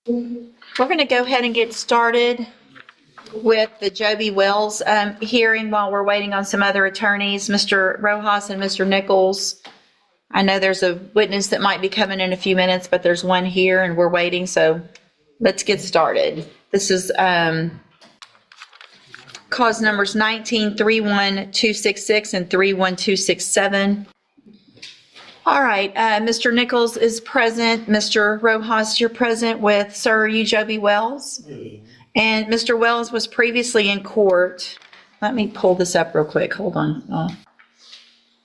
We're going to go ahead and get started with the Joby Wells hearing while we're waiting on some other attorneys, Mr. Rojas and Mr. Nichols. I know there's a witness that might be coming in a few minutes, but there's one here and we're waiting, so let's get started. This is cause numbers 19-31266 and 31267. All right, Mr. Nichols is present. Mr. Rojas, you're present with Sir, are you Joby Wells? And Mr. Wells was previously in court. Let me pull this up real quick. Hold on.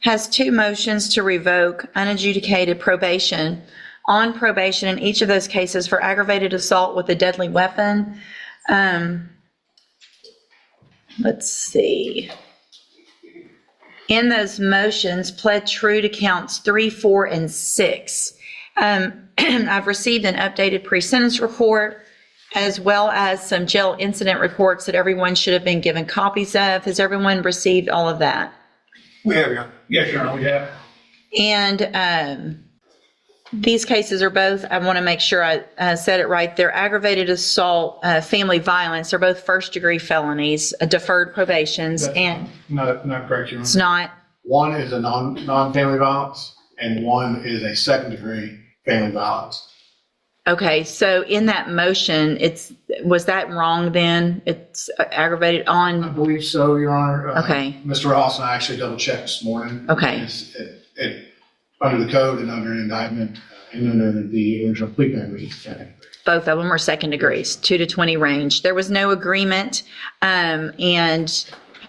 Has 2 motions to revoke unadjudicated probation on probation in each of those cases for aggravated assault with a deadly weapon. Let's see. In those motions, pled true to counts 3, 4, and 6. I've received an updated pre-sentence report as well as some jail incident reports that everyone should have been given copies of. Has everyone received all of that? We have, yeah. Yes, Your Honor, we have. And these cases are both, I want to make sure I said it right, they're aggravated assault, family violence. They're both first-degree felonies, deferred probations, and... Not correct, Your Honor. It's not? One is a non-family violence, and one is a second-degree family violence. Okay, so in that motion, was that wrong then? It's aggravated I on, believe so, Your Honor. Okay. Mr. Ross and I actually double-checked this morning. Okay. Under the code and under indictment and under the original plea agreement. both of them are second degrees, 2 to 20 range. There was no agreement. And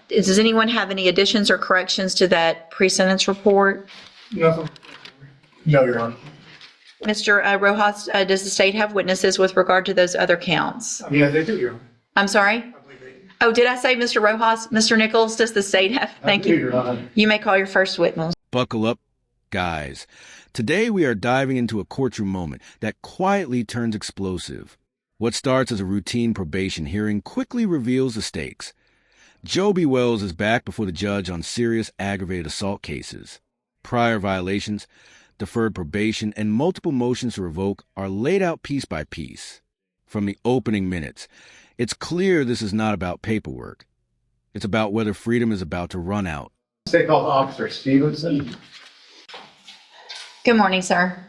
does anyone have any additions or corrections to that pre-sentence report? Nothing. No, Your Honor. Mr. Rojas, does the state have witnesses with regard to those other counts? Yeah, they do, Your Honor. I'm sorry? I believe they do. Oh, did I say Mr. Rojas? Mr. Nichols, does the state have? Thank I do, you. Your Honor. You may call your first witness. Buckle up, guys. Today we are diving into a courtroom moment that quietly turns explosive. What starts as a routine probation hearing quickly reveals the stakes. Joby Wells is back before the judge on serious aggravated assault cases. Prior violations, deferred probation, and multiple motions to revoke are laid out piece by piece. From the opening minutes, it's clear this is not about paperwork. It's about whether freedom is about to run out. State called Officer Stevenson. Good morning, sir.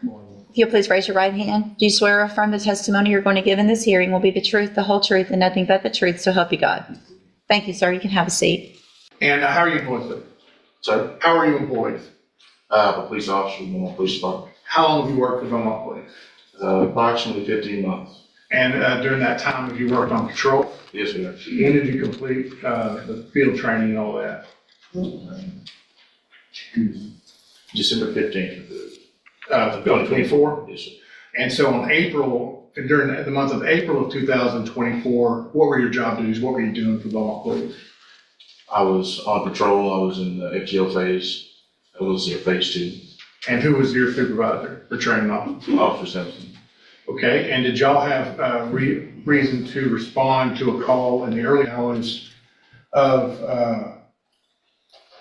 If you'll please raise your right hand. Do you swear or affirm the testimony you're going to give in this hearing will be the truth, the whole truth, and nothing but the truth, so help you God? Thank you, sir. You can have a seat. And how are you employed, sir? Sir, How are you employed? I'm a police officer in the police department. How long have you worked with Beaumont Police? Approximately 15 months. And during that time, have you worked on patrol? Yes, sir. When did you complete the field training and all that? December 15th. 2024? Yes, sir. And so during the month of April of 2024, what were your job duties? What were you doing for Beaumont Police? I was on patrol. I was in the FGL phase. I was in phase 2. And who was your supervisor or training officer? Officer Simpson. Okay, and did y'all have reason to respond to a call in the early hours of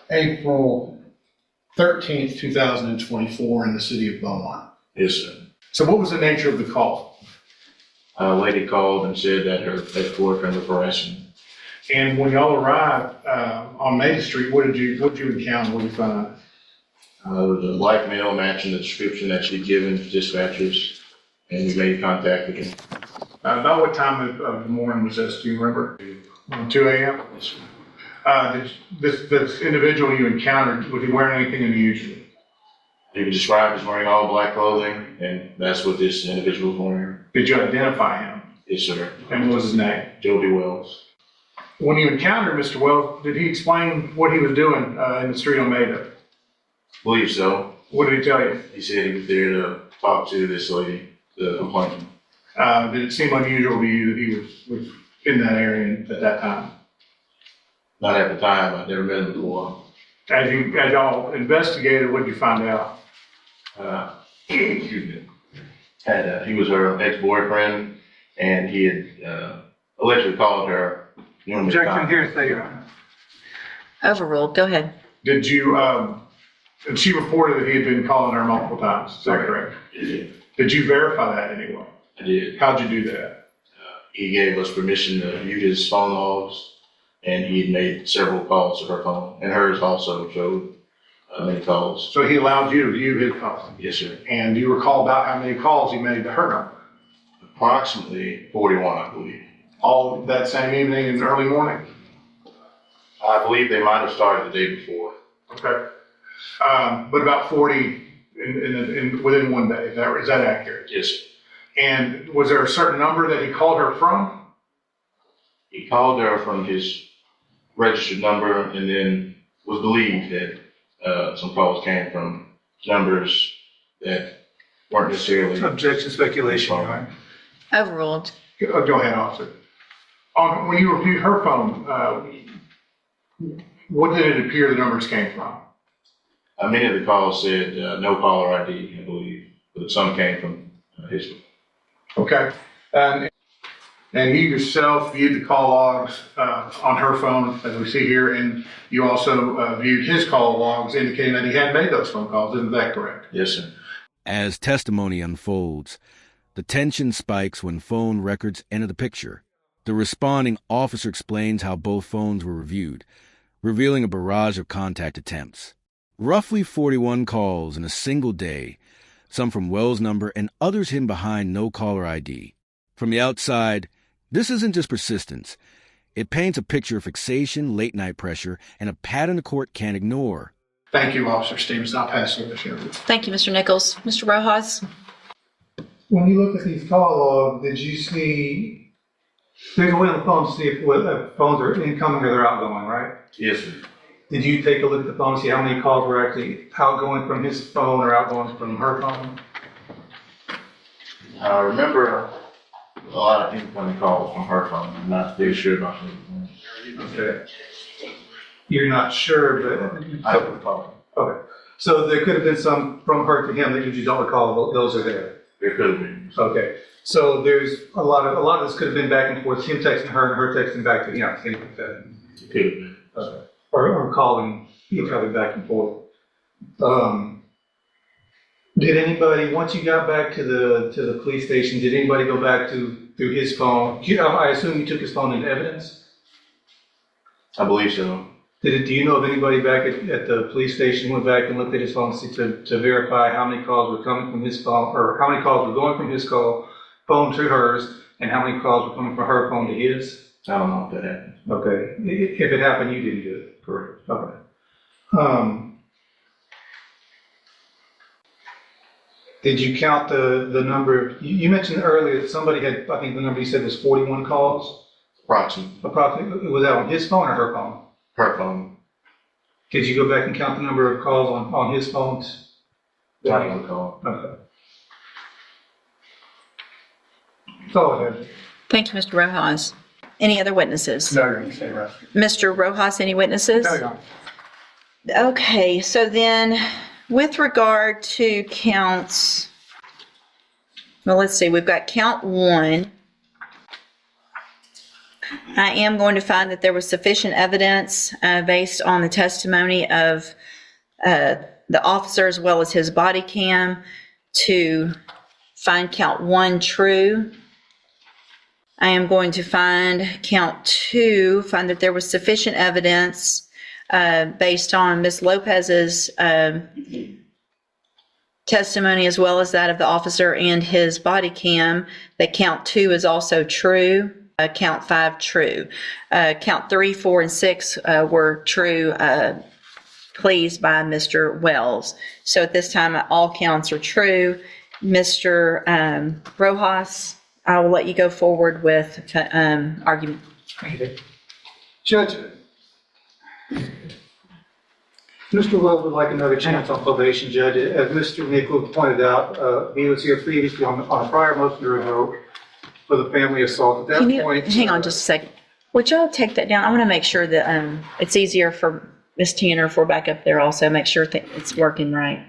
April 13th, 2024 in the city of Beaumont? Yes, sir. So what was the nature of the call? A lady called and said that her ex-boyfriend was harassing her. And when y'all arrived on Main Street, what did you encounter? What did you find? There was a black male matching the description that she'd given to dispatchers, and we made contact with him. About what time of the morning was this? Do you remember? 2 a.m.? Yes, sir. This individual you encountered, was he wearing anything unusual? He was described as wearing all black clothing, and that's what this individual was wearing. Did you identify him? Yes, sir. And what was his name? Joby Wells. When you encountered Mr. Wells, did he explain what he was doing in the street on Maida? Believe so. What did he tell you? He said he was there to talk to this lady, the complainant. Did it seem unusual to you that he was in that area at that time? Not at the time. I'd never met him before. As y'all investigated, what did you find out? Excuse me. He was her ex-boyfriend, and he had allegedly called her. Objection here, say your honor. Overruled. Go ahead. Did you, she reported that he had been calling her multiple times, is that correct? Yeah. Did you verify that anyway? I did. How'd you do that? He gave us permission to view his phone logs, and he had made several calls to her phone, and hers also showed many calls. So he allowed you to view his phone? Yes, sir. And do you recall about how many calls he made to her number? Approximately 41, I believe. All that same evening and early morning? I believe they might have started the day before. Okay. But about 40 within one day, is that accurate? Yes, sir. And was there a certain number that he called her from? He called her from his registered number, and then was believed that some calls came from numbers that weren't necessarily. Objection, speculation, Your Honor. Overruled. Go ahead, officer. When you reviewed her phone, what did it appear the numbers came from? Many of the calls said no caller ID, I believe, but some came from his. Okay. And you yourself viewed the call logs on her phone, as we see here, and you also viewed his call logs indicating that he had made those phone calls. Isn't that correct? Yes, sir. As testimony unfolds, the tension spikes when phone records enter the picture. The responding officer explains how both phones were reviewed, revealing a barrage of contact attempts. Roughly 41 calls in a single day, some from Wells' number and others hidden behind no caller ID. From the outside, this isn't just persistence. It paints a picture of fixation, late-night pressure, and a pattern the court can't ignore. Thank you, Officer Stevens. I'll pass it over to you. Thank you, Mr. Nichols. Mr. Rojas? When you look at these call logs, did you see, there's a way on the phone to see if phones are incoming or they're outgoing, right? Yes, sir. Did you take a look at the phone, see how many calls were actually outgoing from his phone or outgoing from her phone? I remember a lot of incoming calls from her phone. I'm not very sure about that. Okay. You're not sure, but. I don't recall. Okay. So there could have been some from her to him that you just don't recall, those are there. There could have been. Okay. So there's a lot of this could have been back and forth, him texting her and her texting back to him, things like that. It could have been. Okay. Or calling each other back and forth. Did anybody, once you got back to the police station, did anybody go back through his phone? I assume you took his phone into evidence? I believe so. Do you know of anybody back at the police station who went back and looked at his phone to verify how many calls were coming from his phone, or how many calls were going from his phone to hers, and how many calls were coming from her phone to his? I don't know if that happened. Okay. If it happened, you didn't do it. Correct. Okay. Did you count the number? You mentioned earlier that somebody had, I think the number you said was 41 calls? Approximately. Approximately. Was that on his phone or her phone? Her phone. Did you go back and count the number of calls on his phones? I don't recall. Okay. That's all I have. Thank you, Mr. Rojas. Any other witnesses? No, you're going to stay right. Mr. Rojas, any witnesses? No, you're Okay, so then with regard to counts, well, let's see, we've got count 1. I am going to find that there was sufficient evidence based on the testimony of the officer as well as his body cam to find count 1 true. I am going to find count 2, find that there was sufficient evidence based on Ms. Lopez's testimony as well as that of the officer and his body cam, that count 2 is also true. Count 5 true. Count 3, 4, and 6 were true, pleased by Mr. Wells. So at this time, all counts are true. Mr. Rojas, I will let you go forward with argument. Okay. Judge, Mr. Wells would like another chance on probation, Judge. As Mr. Nichols pointed out, he was here previously on a prior motion to revoke for the family assault. At that point, Hang on just a second. Would y'all take that down? I want to make sure that it's easier for Ms. Tanner if we're back up there also, make sure that it's working right.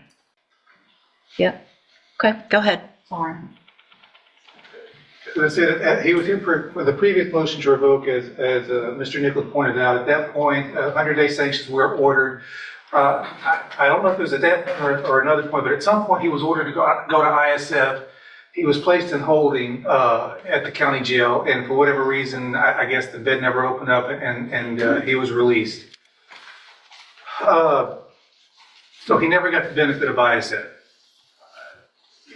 Yep. Okay, go ahead. Sorry. As I said, he was here for the previous motion to revoke, as Mr. Nichols pointed out. At that point, 100-day sanctions were ordered. I don't know if it was at that point or another point, but at some point he was ordered to go to ISF he was placed in holding at the county jail, and for whatever reason, I guess the bed never opened up, and he was released. So he never got the benefit of ISF.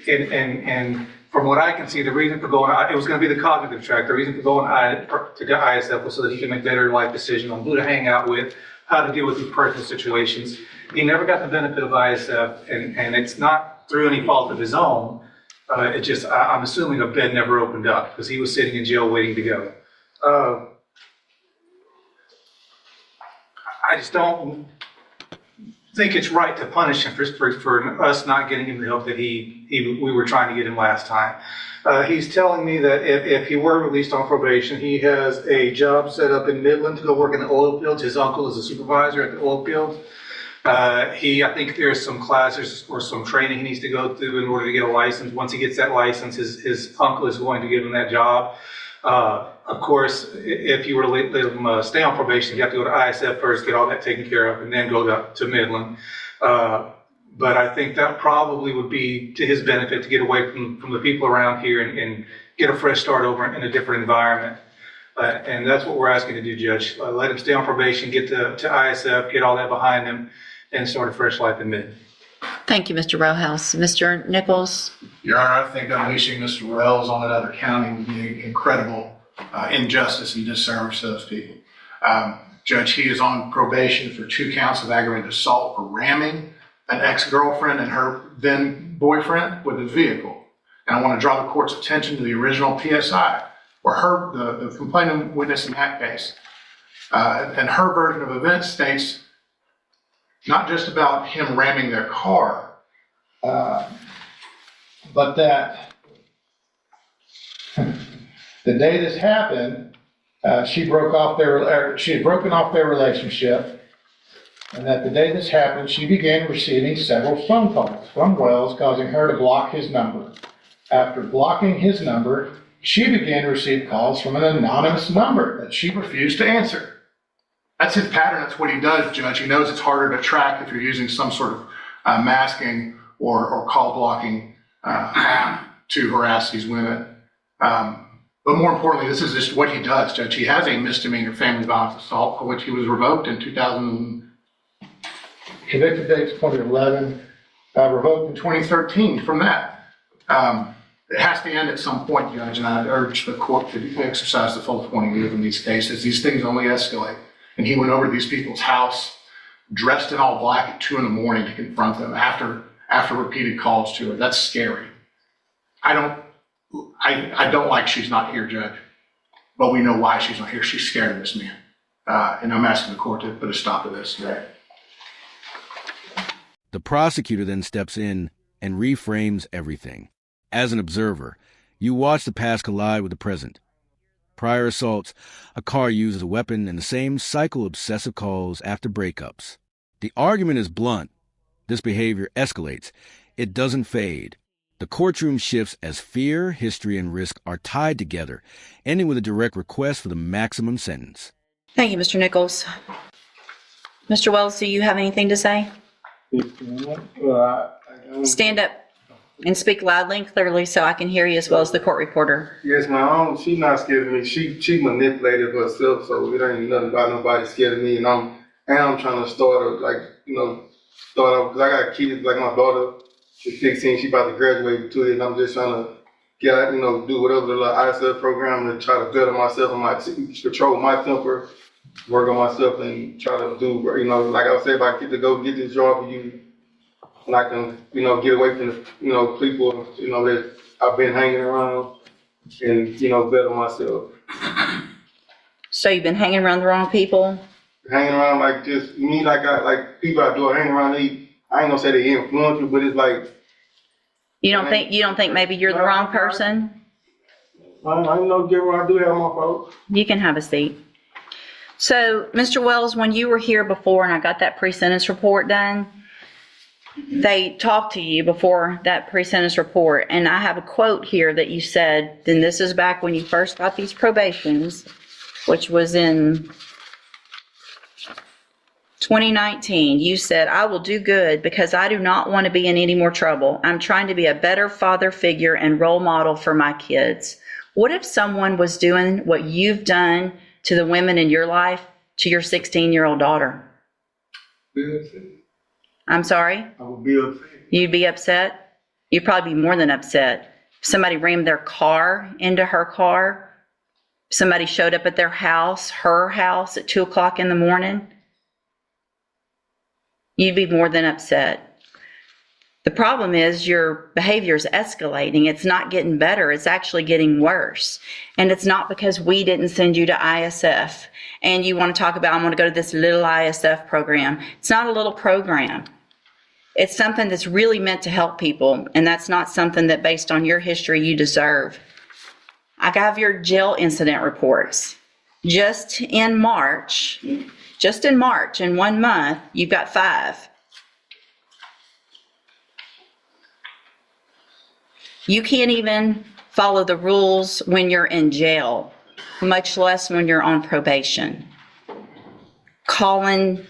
And from what I can see, the reason for going, it was going to be the cognitive track. The reason for going to ISF was so that he could make better life decisions on who to hang out with, how to deal with these personal situations. He never got the benefit of ISF, and it's not through any fault of his own. I'm assuming a bed never opened up because he was sitting in jail waiting to go. I just don't think it's right to punish him for us not getting him the help that we were trying to get him last time. He's telling me that if he were released on probation, he has a job set up in Midland to go work in the oil fields. His uncle is a supervisor at the oil field. I think there's some classes or some training he needs to go through in order to get a license. Once he gets that license, his uncle is going to give him that job. Of course, if you were to let him stay on probation, you have to go to ISF first, get all that taken care of, and then go to Midland. But I think that probably would be to his benefit to get away from the people around here and get a fresh start over in a different environment. And that's what we're asking to do, Judge. Let him stay on probation, get to ISF, get all that behind him, and start a fresh life in Midland. Thank you, Mr. Rojas. Mr. Nichols? Your Honor, I think unleashing Mr. Wells on another county would be an incredible injustice and disservice to those people. Judge, he is on probation for 2 counts of aggravated assault for ramming an ex-girlfriend and her then boyfriend with his vehicle. And I want to draw the court's attention to the original PSI, where the complaining witness in that case, and her version of events states not just about him ramming their car, but that the day this happened, she had broken off their relationship, and that the day this happened, she began receiving several phone calls from Wells, causing her to block his number. After blocking his number, she began to receive calls from an anonymous number that she refused to answer. That's his pattern. That's what he does, Judge. He knows it's harder to track if you're using some sort of masking or call blocking app to harass these women. But more importantly, this is just what he does, Judge. He has a misdemeanor family violence assault for which he was revoked in 2000. Convicted date's 2011, revoked in 2013 from that. It has to end at some point, Judge, and I urge the court to exercise the full 20 years in these cases. These things only escalate. And he went over to these people's house, dressed in all black at 2 a.m. to confront them after repeated calls to her. That's scary. I don't like she's not here, Judge, but we know why she's not here. She's scared of this man. And I'm asking the court to put a stop to this today. The prosecutor then steps in and reframes everything. As an observer, you watch the past collide with the present. Prior assaults, a car used as a weapon, and the same cycle of obsessive calls after breakups. The argument is blunt. This behavior escalates. It doesn't fade. The courtroom shifts as fear, history, and risk are tied together, ending with a direct request for the maximum sentence. Thank you, Mr. Nichols. Mr. Wells, do you have anything to say? Stand up and speak loudly and clearly so I can hear you as well as the court reporter. Yes, ma'am. She's not scared of me. She manipulated herself, so it ain't nothing about nobody scared of me. And I'm trying to start off, because I got kids, like my daughter, she's 16, she about to graduate in 2 years, and I'm just trying to get out, do whatever the little ISF program to try to better myself and control my temper, work on myself, and try to do, like I said, if I get to go get this job for you, and I can, get away from the, people, that I've been hanging around and, better myself. So you've been hanging around the wrong people? Hanging around, people I do hang around, I ain't gonna say they influence you, but it's like. You don't think maybe you're the wrong person? I know, I do have my fault. You can have a seat. So, Mr. Wells, when you were here before and I got that pre-sentence report done, they talked to you before that pre-sentence report, and I have a quote here that you said, and this is back when you first got these probations, which was in 2019, you said, I will do good because I do not want to be in any more trouble. I'm trying to be a better father figure and role model for my kids. What if someone was doing what you've done to the women in your life to your 16-year-old daughter? Be upset. I'm sorry? I would be upset. You'd be upset? You'd probably be more than upset. If somebody rammed their car into her car, somebody showed up at their house, her house, at 2 o'clock in the morning, you'd be more than upset. The problem is your behavior is escalating. It's not getting better. It's actually getting worse. And it's not because we didn't send you to ISF and you want to talk about, I'm going to go to this little ISF program. It's not a little program. It's something that's really meant to help people. And that's not something that based on your history you deserve. I got your jail incident reports. Just in March, in 1 month, you've got 5. You can't even follow the rules when you're in jail, much less when you're on probation. Calling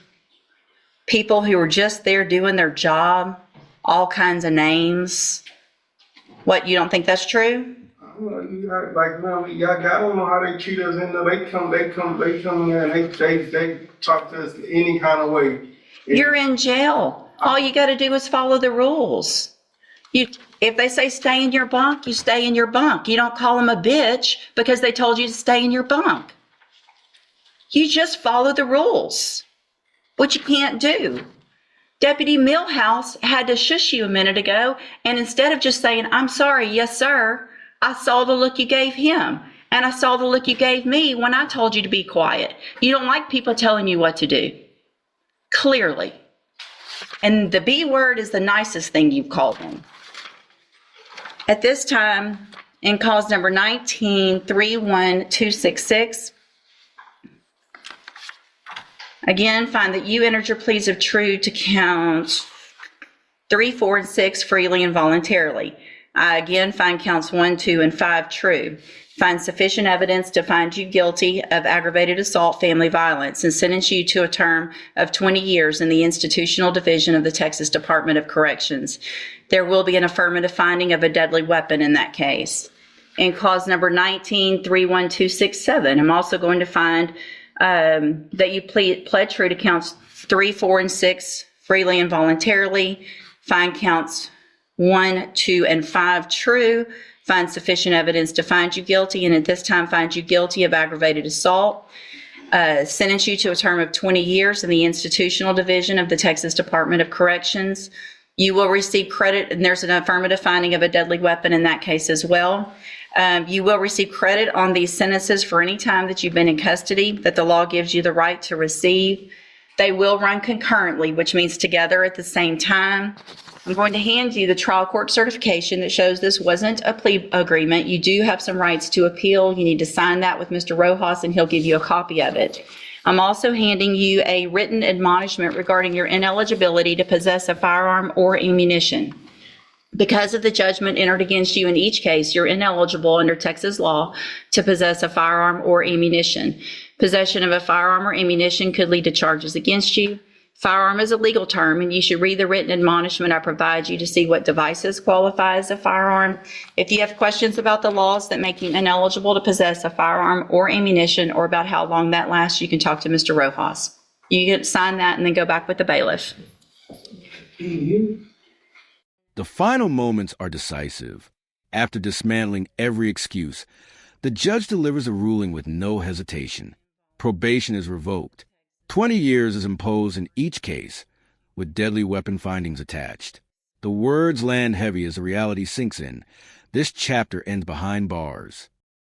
people who are just there doing their job all kinds of names. What, you don't think that's true? Like, man, y'all, I don't know how they treat us in there. They come in there and they talk to us any kind of way. You're in jail. All you got to do is follow the rules. If they say stay in your bunk, you stay in your bunk. You don't call them a bitch because they told you to stay in your bunk. You just follow the rules, which you can't do. Deputy Millhouse had to shush you a minute ago, and instead of just saying, I'm sorry, yes, sir, I saw the look you gave him, and I saw the look you gave me when I told you to be quiet. You don't like people telling you what to do. Clearly. And the B word is the nicest thing you've called them. At this time, in cause number 19-31266, again, find that you entered your pleas of true to counts 3, 4, and 6 freely and voluntarily. I again find counts 1, 2, and 5 true. Find sufficient evidence to find you guilty of aggravated assault, family violence, and sentence you to a term of 20 years in the institutional division of the Texas Department of Corrections. There will be an affirmative finding of a deadly weapon in that case. In cause number 19-31267, I'm also going to find that you pled true to counts 3, 4, and 6 freely and voluntarily. Find counts 1, 2, and 5 true. Find sufficient evidence to find you guilty, and at this time find you guilty of aggravated assault. Sentence you to a term of 20 years in the institutional division of the Texas Department of Corrections. You will receive credit, and there's an affirmative finding of a deadly weapon in that case as well. You will receive credit on these sentences for any time that you've been in custody that the law gives you the right to receive. They will run concurrently, which means together at the same time. I'm going to hand you the trial court certification that shows this wasn't a plea agreement. You do have some rights to appeal. You need to sign that with Mr. Rojas, and he'll give you a copy of it. I'm also handing you a written admonishment regarding your ineligibility to possess a firearm or ammunition. Because of the judgment entered against you in each case, you're ineligible under Texas law to possess a firearm or ammunition. Possession of a firearm or ammunition could lead to charges against you. Firearm is a legal term, and you should read the written admonishment I provide you to see what devices qualify as a firearm. If you have questions about the laws that make you ineligible to possess a firearm or ammunition, or about how long that lasts, you can talk to Mr. Rojas. You can sign that and then go back with the bailiff. The final moments are decisive. After dismantling every excuse, the judge delivers a ruling with no hesitation. Probation is revoked. 20 years is imposed in each case, with deadly weapon findings attached. The words land heavy as the reality sinks in. This chapter ends behind bars.